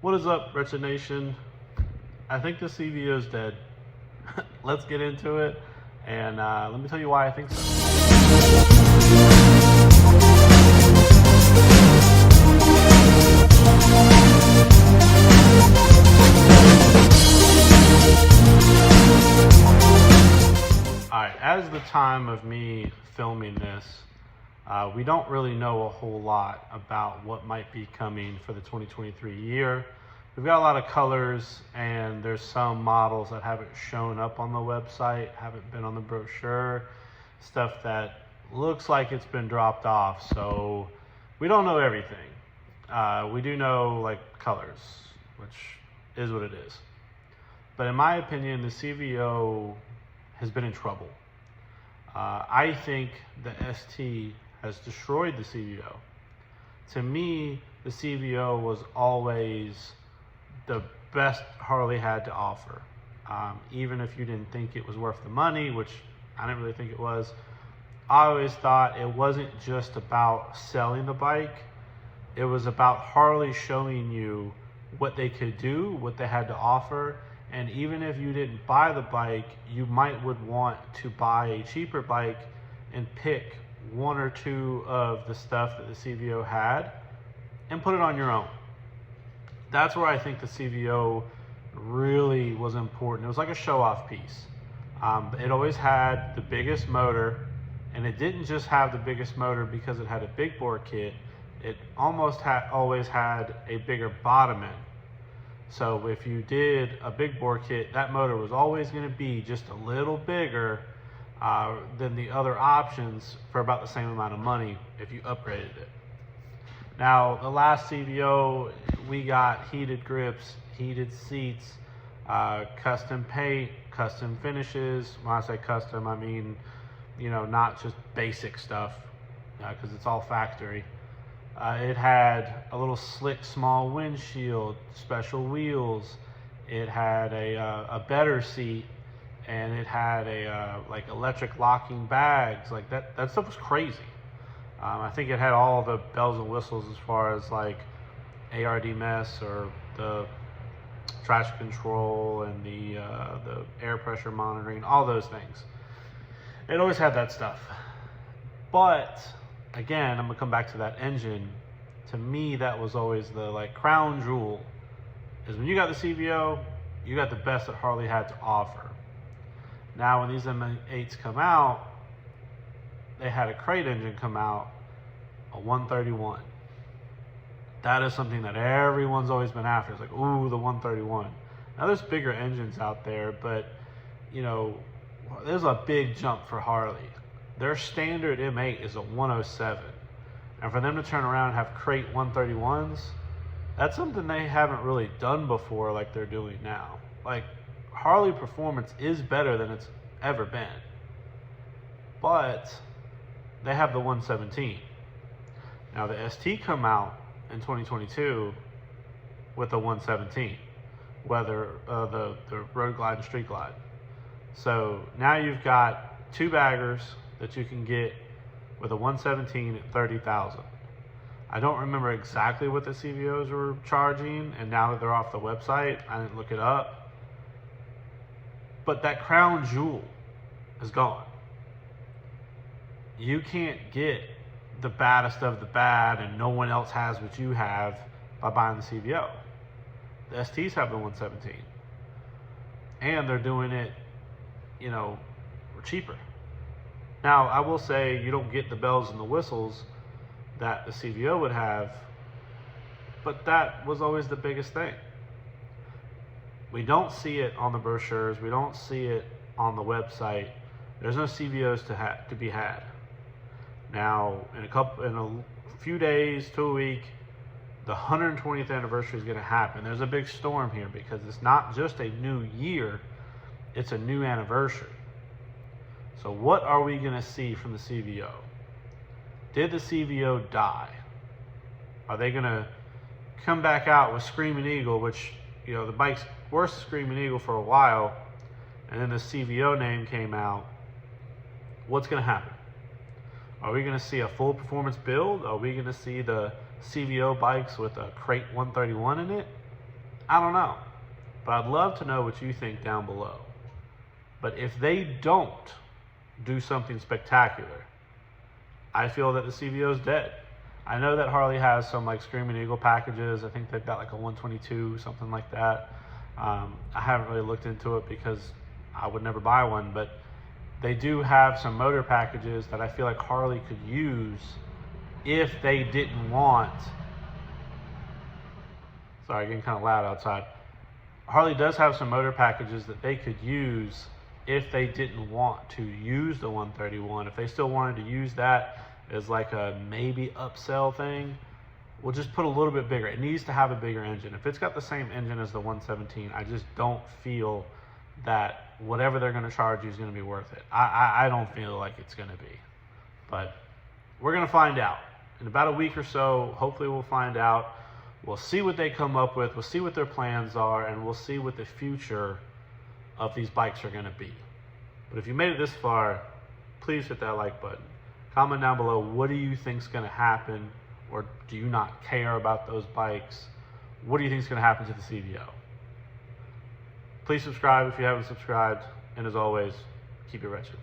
What is up, Wretched Nation? I think the CVO is dead. Let's get into it, and let me tell you why I think so. Alright, as the time of me filming this, we don't really know a whole lot about what might be coming for the 2023 year. We've got a lot of colors, and there's some models that haven't shown up on the website, haven't been on the brochure, stuff that looks like it's been dropped off. So we don't know everything. We do know like colors, which is what it is. But in my opinion, the CVO has been in trouble. I think the ST has destroyed the CVO. To me, the CVO was always the best Harley had to offer. Even if you didn't think it was worth the money, which I didn't really think it was, I always thought it wasn't just about selling the bike. It was about Harley showing you what they could do, what they had to offer. And even if you didn't buy the bike, you would want to buy a cheaper bike and pick one or two of the stuff that the CVO had and put it on your own. That's where I think the CVO really was important. It was like a show-off piece. It always had the biggest motor, and it didn't just have the biggest motor because it had a big bore kit. It almost always had a bigger bottom end. So if you did a big bore kit, that motor was always going to be just a little bigger than the other options for about the same amount of money if you upgraded it. Now, the last CVO, we got heated grips, heated seats, custom paint, custom finishes. When I say custom, I mean, not just basic stuff, because it's all factory. It had a little slick small windshield, special wheels. It had a better seat, and it had like electric locking bags. Like that stuff was crazy. I think it had all the bells and whistles as far as like ARDMS or the traction control and the air pressure monitoring, all those things. It always had that stuff. But again, I'm gonna come back to that engine. To me, that was always the like crown jewel. Is when you got the CVO, you got the best that Harley had to offer. Now, when these M8s come out, they had a crate engine come out, a 131. That is something that everyone's always been after. It's like, ooh, the 131. Now, there's bigger engines out there, but there's a big jump for Harley. Their standard M8 is a 107. And for them to turn around and have crate 131s, that's something they haven't really done before like they're doing now. Like, Harley performance is better than it's ever been. But they have the 117. Now, the ST come out in 2022 with the 117, whether the Road Glide and Street Glide. So now you've got two baggers that you can get with a 117 at 30,000. I don't remember exactly what the CVOs were charging, and now that they're off the website, I didn't look it up. But that crown jewel is gone. You can't get the baddest of the bad and no one else has what you have by buying the CVO. The STs have the 117. And they're doing it, cheaper. Now, I will say you don't get the bells and the whistles that the CVO would have, but that was always the biggest thing. We don't see it on the brochures. We don't see it on the website. There's no CVOs to be had. Now, in a few days to a week, the 120th anniversary is going to happen. There's a big storm here because it's not just a new year, it's a new anniversary. So what are we going to see from the CVO? Did the CVO die? Are they going to come back out with Screaming Eagle, which, the bike's worse than Screaming Eagle for a while, and then the CVO name came out? What's going to happen? Are we going to see a full performance build? Are we going to see the CVO bikes with a crate 131 in it? I don't know. But I'd love to know what you think down below. But if they don't do something spectacular, I feel that the CVO is dead. I know that Harley has some like Screaming Eagle packages. I think they've got like a 122, something like that. I haven't really looked into it because I would never buy one, but they do have some motor packages that I feel like Harley could use if they didn't want. Sorry, getting kind of loud outside. Harley does have some motor packages that they could use if they didn't want to use the 131. If they still wanted to use that as like a maybe upsell thing, we'll just put a little bit bigger. It needs to have a bigger engine. If it's got the same engine as the 117, I just don't feel that whatever they're going to charge you is going to be worth it. I don't feel like it's going to be. But we're going to find out. In about a week or so, hopefully we'll find out. We'll see what they come up with. We'll see what their plans are, and we'll see what the future of these bikes are going to be. But if you made it this far, please hit that like button. Comment down below, what do you think is going to happen, or do you not care about those bikes? What do you think is going to happen to the CVO? Please subscribe if you haven't subscribed, and as always, keep it wretched.